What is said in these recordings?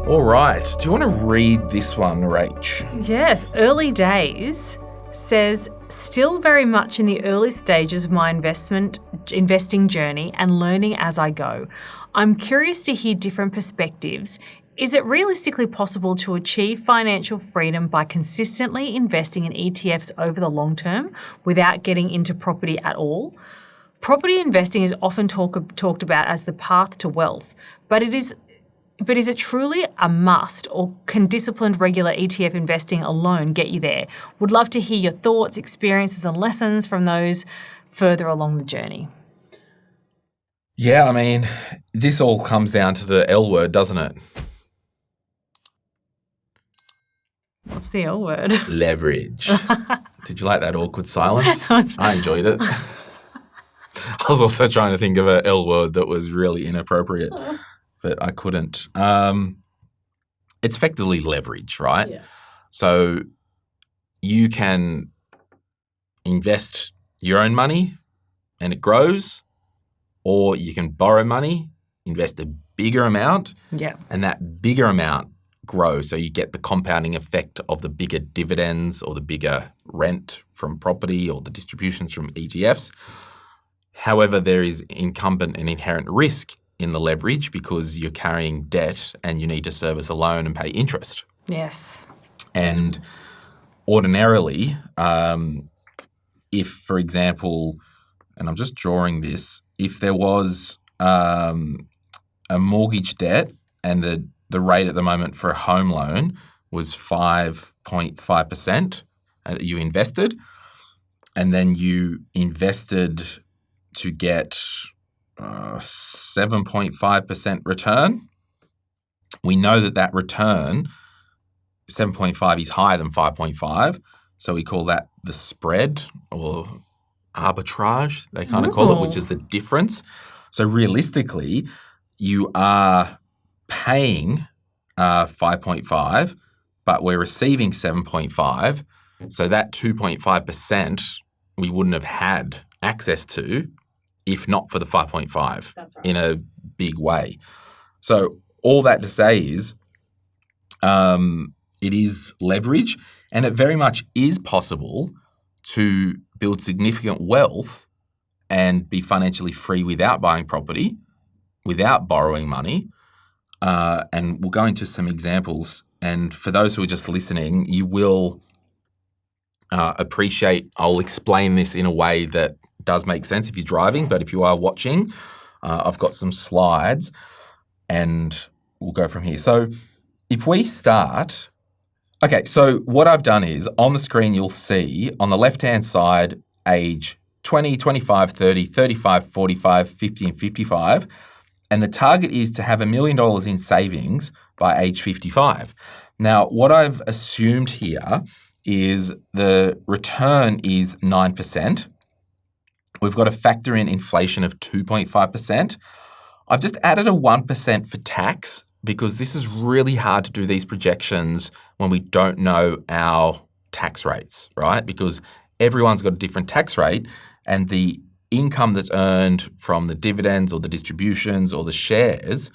All right. Do you want to read this one, Rach? Yes, Early Days says, still very much in the early stages of my investing journey and learning as I go. I'm curious to hear different perspectives. Is it realistically possible to achieve financial freedom by consistently investing in ETFs over the long term without getting into property at all? Property investing is often talked about as the path to wealth, but is it truly a must, or can disciplined regular ETF investing alone get you there? Would love to hear your thoughts, experiences and lessons from those further along the journey. Yeah, I mean, this all comes down to the L word, doesn't it? What's the L word? Leverage. Did you like that awkward silence? I enjoyed it. I was also trying to think of an L word that was really inappropriate, but I couldn't. It's effectively leverage, right? Yeah. So you can invest your own money and it grows, or you can borrow money, invest a bigger amount, and that bigger amount grows. So you get the compounding effect of the bigger dividends or the bigger rent from property or the distributions from ETFs. However, there is incumbent and inherent risk in the leverage because you're carrying debt and you need to service a loan and pay interest. Yes. And ordinarily, if, for example, and I'm just drawing this, if there was a mortgage debt and the rate at the moment for a home loan was 5.5% that you invested, and then you invested to get 7.5% return, we know that return, 7.5 is higher than 5.5, so we call that the spread or arbitrage, they kind of call it, which is the difference. So realistically, you are paying 5.5, but we're receiving 7.5. So that 2.5% we wouldn't have had access to if not for the 5.5 in a big way. So all that to say is it is leverage, and it very much is possible to build significant wealth and be financially free without buying property, without borrowing money. And we'll go into some examples. And for those who are just listening, you will appreciate, I'll explain this in a way that does make sense if you're driving, but if you are watching, I've got some slides and we'll go from here. So if we start, okay, so what I've done is on the screen you'll see on the left-hand side age 20, 25, 30, 35, 45, 50 and 55. And the target is to have $1 million in savings by age 55. Now, what I've assumed here is the return is 9%. We've got to factor in inflation of 2.5%. I've just added a 1% for tax because this is really hard to do these projections when we don't know our tax rates, right? Because everyone's got a different tax rate, and the income that's earned from the dividends or the distributions or the shares,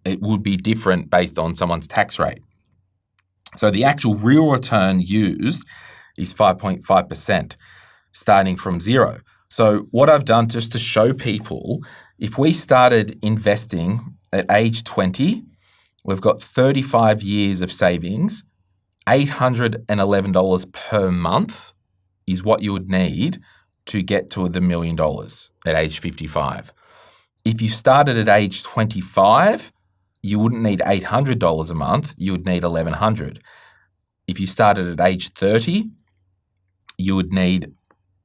it would be different based on someone's tax rate. So the actual real return used is 5.5%, starting from zero. So what I've done just to show people, if we started investing at age 20, we've got 35 years of savings, $811 per month is what you would need to get to the $1 million at age 55. If you started at age 25, you wouldn't need $800 a month, you would need $1,100. If you started at age 30, you would need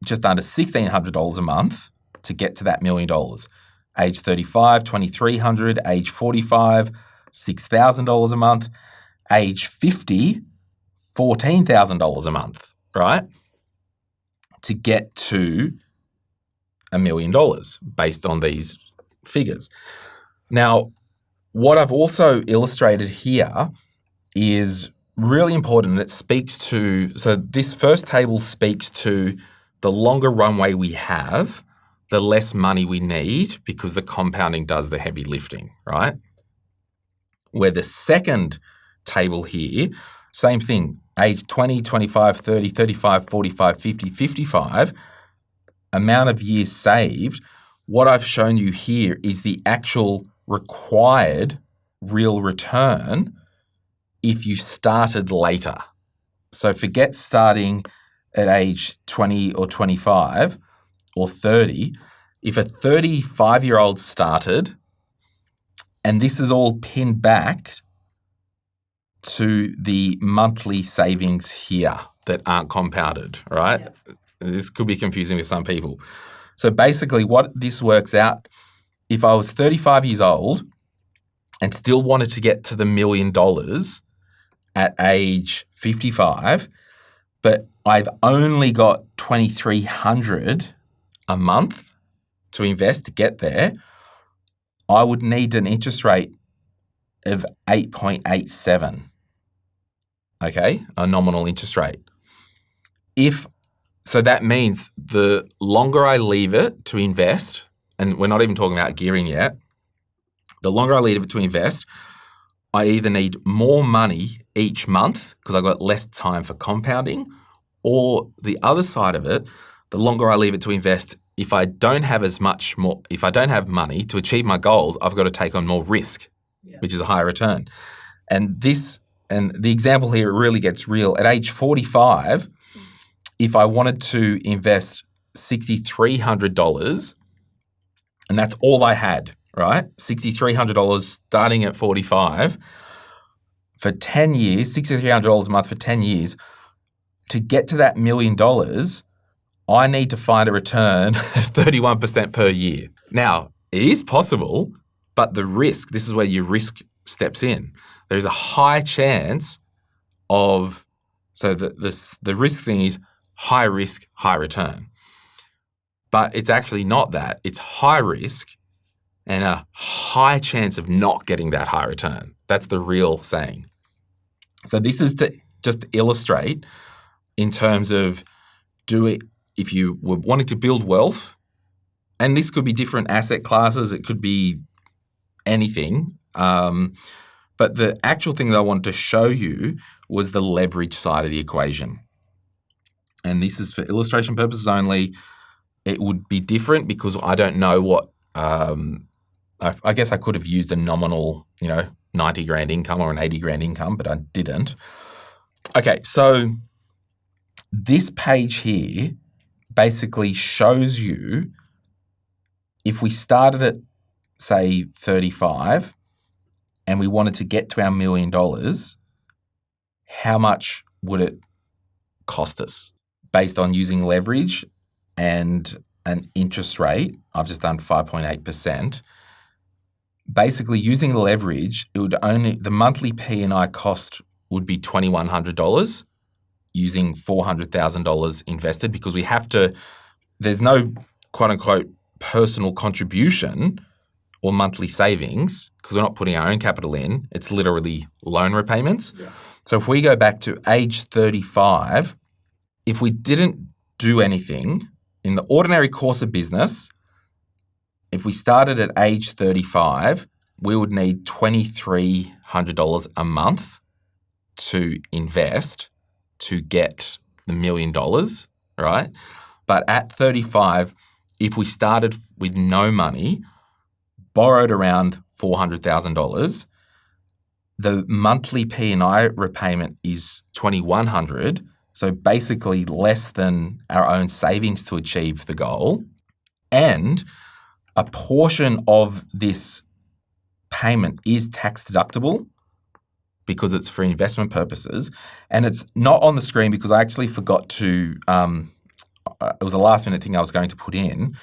just under $1,600 a month to get to that $1 million. Age 35, $2,300, age 45, $6,000 a month, age 50, $14,000 a month, right? To get to $1 million based on these figures. Now, what I've also illustrated here is really important. It speaks to, so this first table speaks to the longer runway we have, the less money we need because the compounding does the heavy lifting, right? Where the second table here, same thing, age 20, 25, 30, 35, 45, 50, 55, amount of years saved. What I've shown you here is the actual required real return if you started later. So forget starting at age 20 or 25 or 30. If a 35-year-old started, and this is all pinned back to the monthly savings here that aren't compounded, right? Yep. This could be confusing with some people. So basically what this works out, if I was 35 years old and still wanted to get to the $1 million at age 55, but I've only got $2,300 a month to invest to get there, I would need an interest rate of 8.87, okay, a nominal interest rate. So that means the longer I leave it to invest, and we're not even talking about gearing yet, the longer I leave it to invest, I either need more money each month because I've got less time for compounding, or the other side of it, the longer I leave it to invest, if I don't have money to achieve my goals, I've got to take on more risk, which is a higher return. And the example here really gets real. At age 45, if I wanted to invest $6,300, and that's all I had, right? $6,300 starting at 45 for 10 years, $6,300 a month for 10 years. To get to that $1 million, I need to find a return of 31% per year. Now, it is possible, but the risk, this is where your risk steps in. There's a high chance of, so the risk thing is high risk, high return. But it's actually not that. It's high risk and a high chance of not getting that high return. That's the real saying. So this is to just illustrate in terms of if you were wanting to build wealth, and this could be different asset classes, it could be anything. But the actual thing that I wanted to show you was the leverage side of the equation. And this is for illustration purposes only. It would be different because I don't know what, I guess I could have used a nominal, 90 grand income or an 80 grand income, but I didn't. Okay, so this page here basically shows you if we started at, say, 35 and we wanted to get to our $1 million, how much would it cost us based on using leverage and an interest rate? I've just done 5.8%. Basically, using leverage, the monthly P&I cost would be $2,100 using $400,000 invested, because there's no quote unquote personal contribution or monthly savings because we're not putting our own capital in. It's literally loan repayments. Yeah. So if we go back to age 35, if we didn't do anything in the ordinary course of business, if we started at age 35, we would need $2,300 a month to invest to get the $1 million, right? But at 35, if we started with no money, borrowed around $400,000, the monthly P&I repayment is $2,100, so basically less than our own savings to achieve the goal. And a portion of this payment is tax deductible because it's for investment purposes. And it's not on the screen because I actually forgot to, it was a last minute thing I was going to put in.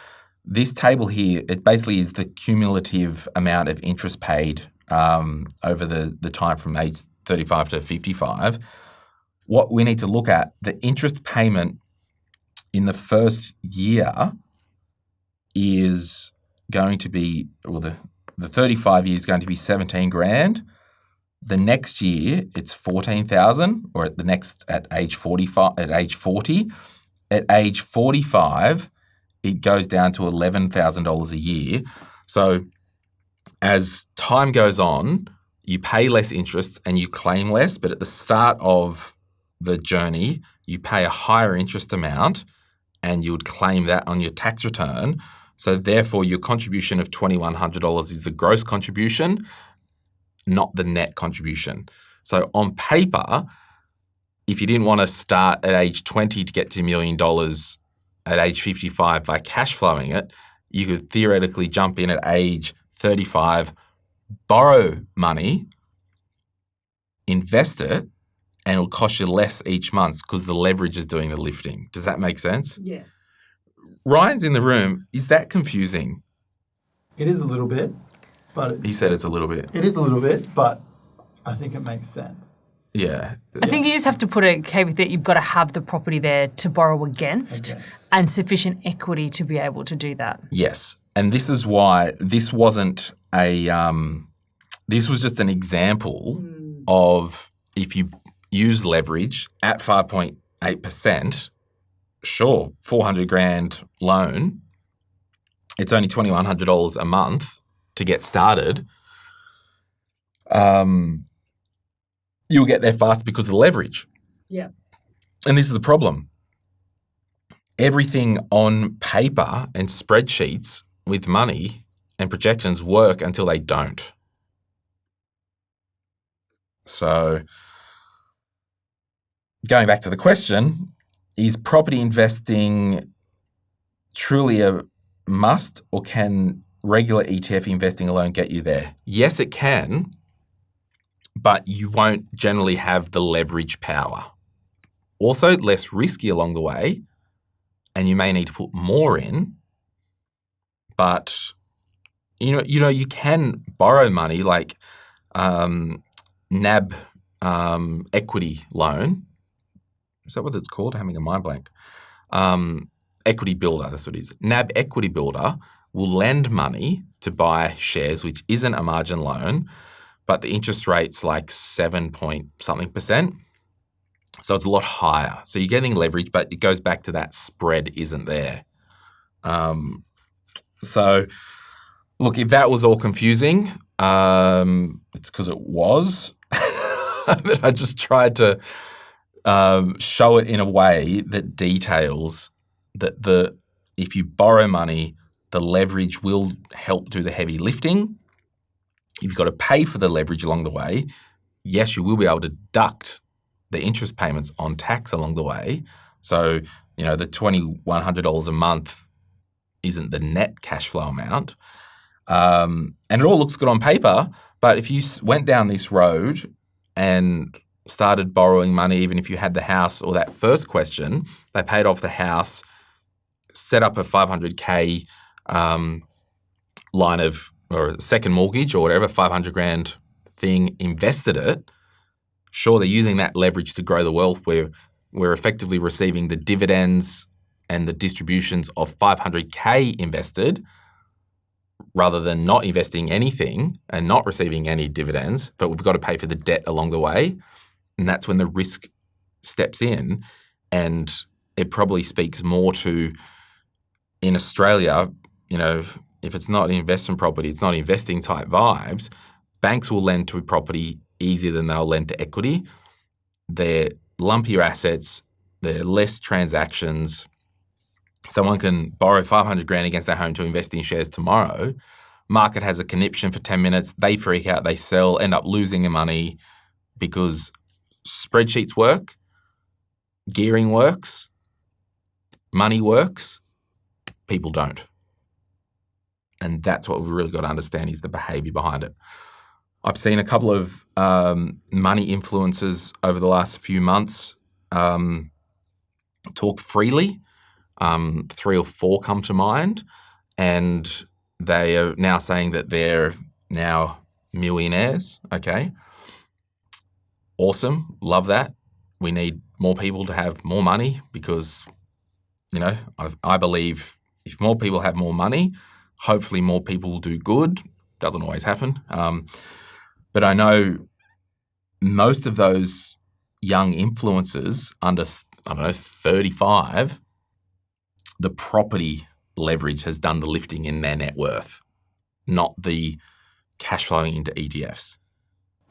This table here, it basically is the cumulative amount of interest paid over the time from age 35 to 55. What we need to look at, the interest payment in the first year is going to be, the 35 year is going to be 17 grand. The next year it's 14,000, or at age 45, at age 40. At age 45, it goes down to $11,000 a year. So as time goes on, you pay less interest and you claim less, but at the start of the journey, you pay a higher interest amount and you would claim that on your tax return. So therefore, your contribution of $2,100 is the gross contribution, not the net contribution. So on paper, if you didn't want to start at age 20 to get to $1 million at age 55 by cash flowing it, you could theoretically jump in at age 35, borrow money, invest it, and it'll cost you less each month because the leverage is doing the lifting. Does that make sense? Yes. Ryan's in the room. Is that confusing? It is a little bit, but He said it's a little bit. it is a little bit, but I think it makes sense. Yeah. I think you just have to put a caveat that you've got to have the property there to borrow against and sufficient equity to be able to do that. Yes. And this is why this wasn't this was just an example of if you use leverage at 5.8%, sure, $400,000 loan, it's only $2,100 a month to get started. You'll get there fast because of the leverage. Yeah. And this is the problem. Everything on paper and spreadsheets with money and projections work until they don't. So going back to the question, is property investing truly a must, or can regular ETF investing alone get you there? Yes, it can, but you won't generally have the leverage power. Also, less risky along the way, and you may need to put more in. But you can borrow money like NAB equity loan. Is that what it's called? I'm having a mind blank. Equity builder, that's what it is. NAB equity builder will lend money to buy shares, which isn't a margin loan, but the interest rate's like 7-point-something%. So it's a lot higher. So you're getting leverage, but it goes back to that spread isn't there. So look, if that was all confusing, it's because it was. But I just tried to show it in a way that details that if you borrow money, the leverage will help do the heavy lifting. If you've got to pay for the leverage along the way, yes, you will be able to deduct the interest payments on tax along the way. So, the $2,100 a month isn't the net cash flow amount. And it all looks good on paper, but if you went down this road and started borrowing money, even if you had the house or that first question, they paid off the house, set up a $500K line of, or second mortgage or whatever, $500,000 thing, invested it. Sure, they're using that leverage to grow the wealth where we're effectively receiving the dividends and the distributions of $500K invested rather than not investing anything and not receiving any dividends, but we've got to pay for the debt along the way. And that's when the risk steps in. And it probably speaks more to, in Australia, if it's not investment property, it's not investing type vibes, banks will lend to property easier than they'll lend to equity. They're lumpier assets, they're less transactions. Someone can borrow $500,000 against their home to invest in shares tomorrow. Market has a conniption for 10 minutes, they freak out, they sell, end up losing their money because spreadsheets work, gearing works, money works, people don't. And that's what we've really got to understand is the behaviour behind it. I've seen a couple of money influencers over the last few months talk freely. 3 or 4 come to mind, and they are now saying that they're now millionaires. Okay. Awesome. Love that. We need more people to have more money because, I believe if more people have more money, hopefully more people will do good. Doesn't always happen. But I know most of those young influencers under, 35, the property leverage has done the lifting in their net worth, not the cash flowing into ETFs.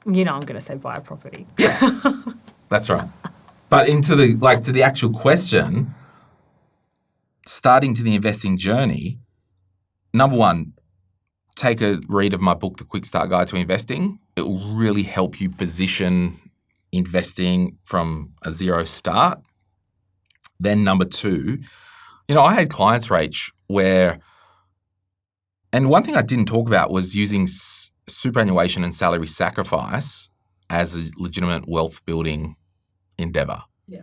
You know I'm going to say buy a property. That's right. But to the actual question, starting to the investing journey, number one, take a read of my book, The Quick Start Guide to Investing. It will really help you position investing from a zero start. Then number two, I had clients, Rach, and one thing I didn't talk about was using superannuation and salary sacrifice as a legitimate wealth building endeavour. Yeah.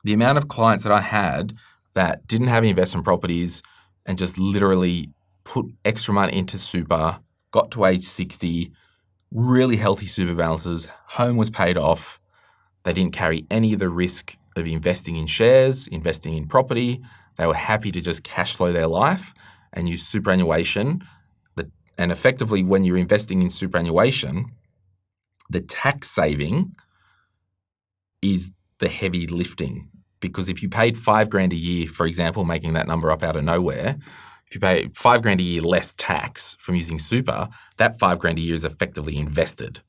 The amount of clients that I had that didn't have investment properties and just literally put extra money into super, got to age 60, really healthy super balances, home was paid off, they didn't carry any of the risk of investing in shares, investing in property. They were happy to just cash flow their life and use superannuation. And effectively, when you're investing in superannuation, the tax saving is the heavy lifting. Because if you paid $5,000 a year, for example, making that number up out of nowhere, if you pay $5,000 a year less tax from using super, that $5,000 a year is effectively invested.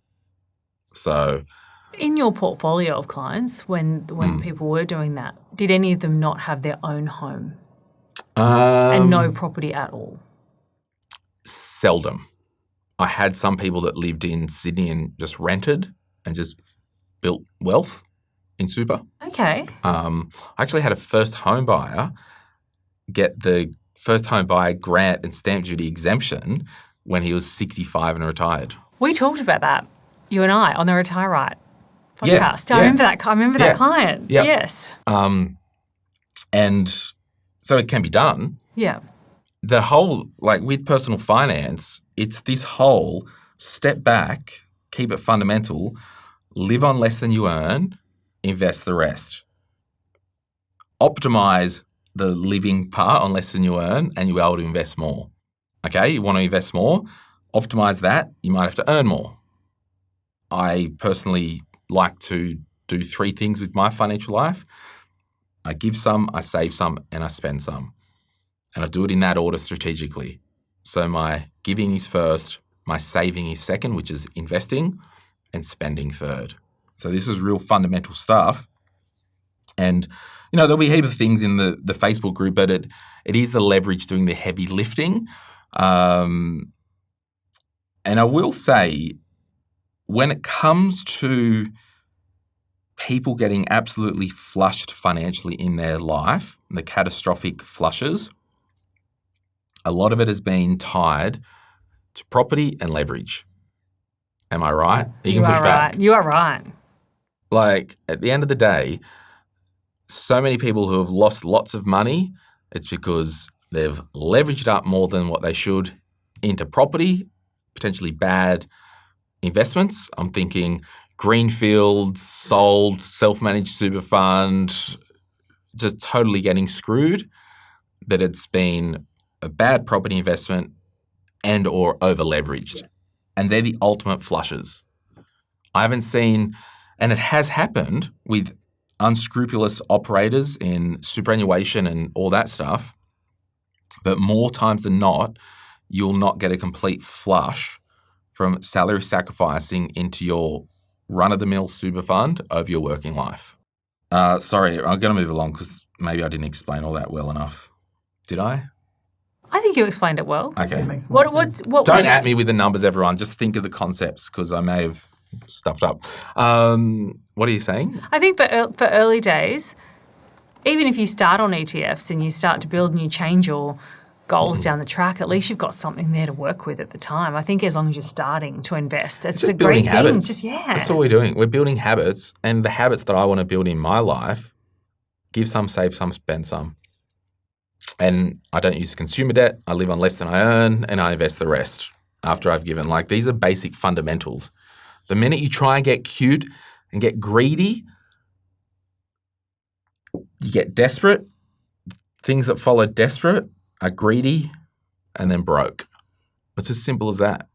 So, in your portfolio of clients, when people were doing that, did any of them not have their own home and no property at all? Seldom. I had some people that lived in Sydney and just rented and just built wealth in super. Okay. I actually had a first home buyer get the first home buyer grant and stamp duty exemption when he was 65 and retired. We talked about that, you and I, on the Retire Right podcast. I remember that client. Yeah. Yes. And so it can be done. Yeah. The whole, with personal finance, it's this whole step back, keep it fundamental, live on less than you earn, invest the rest. Optimize the living part on less than you earn and you'll be able to invest more. Okay, you want to invest more, optimize that, you might have to earn more. I personally like to do three things with my financial life. I give some, I save some, and I spend some. And I do it in that order strategically. So my giving is first, my saving is second, which is investing, and spending third. So this is real fundamental stuff. And, there'll be a heap of things in the Facebook group, but it is the leverage doing the heavy lifting. And I will say, when it comes to people getting absolutely flushed financially in their life, the catastrophic flushes, a lot of it has been tied to property and leverage. Am I right? You are right. You are right. At the end of the day, so many people who have lost lots of money, it's because they've leveraged up more than what they should into property, potentially bad investments. I'm thinking greenfields, sold, self-managed super fund, just totally getting screwed. But it's been a bad property investment and or over-leveraged. Yeah. And they're the ultimate flushes. I haven't seen, and it has happened with unscrupulous operators in superannuation and all that stuff, but more times than not, you'll not get a complete flush from salary sacrificing into your run-of-the-mill super fund over your working life. Sorry, I'm going to move along because maybe I didn't explain all that well enough. Did I? I think you explained it well. Okay. It makes more sense. What Don't at me with the numbers, everyone. Just think of the concepts because I may have stuffed up. What are you saying? I think for early days, even if you start on ETFs and you start to build and you change your goals down the track, at least you've got something there to work with at the time. I think as long as you're starting to invest, it's just a great building thing. Habits. That's all we're doing. We're building habits, and the habits that I want to build in my life, give some, save some, spend some. And I don't use consumer debt. I live on less than I earn, and I invest the rest after I've given. These are basic fundamentals. The minute you try and get cute and get greedy, you get desperate. Things that follow desperate are greedy and then broke. It's as simple as that.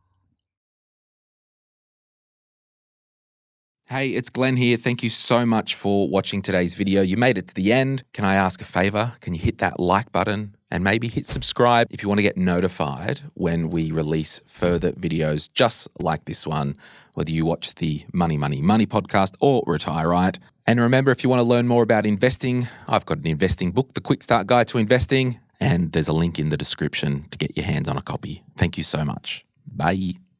Hey, it's Glen here. Thank you so much for watching today's video. You made it to the end. Can I ask a favor? Can you hit that like button and maybe hit subscribe if you want to get notified when we release further videos just like this one, whether you watch the Money podcast or Retire Right. And remember, if you want to learn more about investing, I've got an investing book, The Quick Start Guide to Investing, and there's a link in the description to get your hands on a copy. Thank you so much. Bye.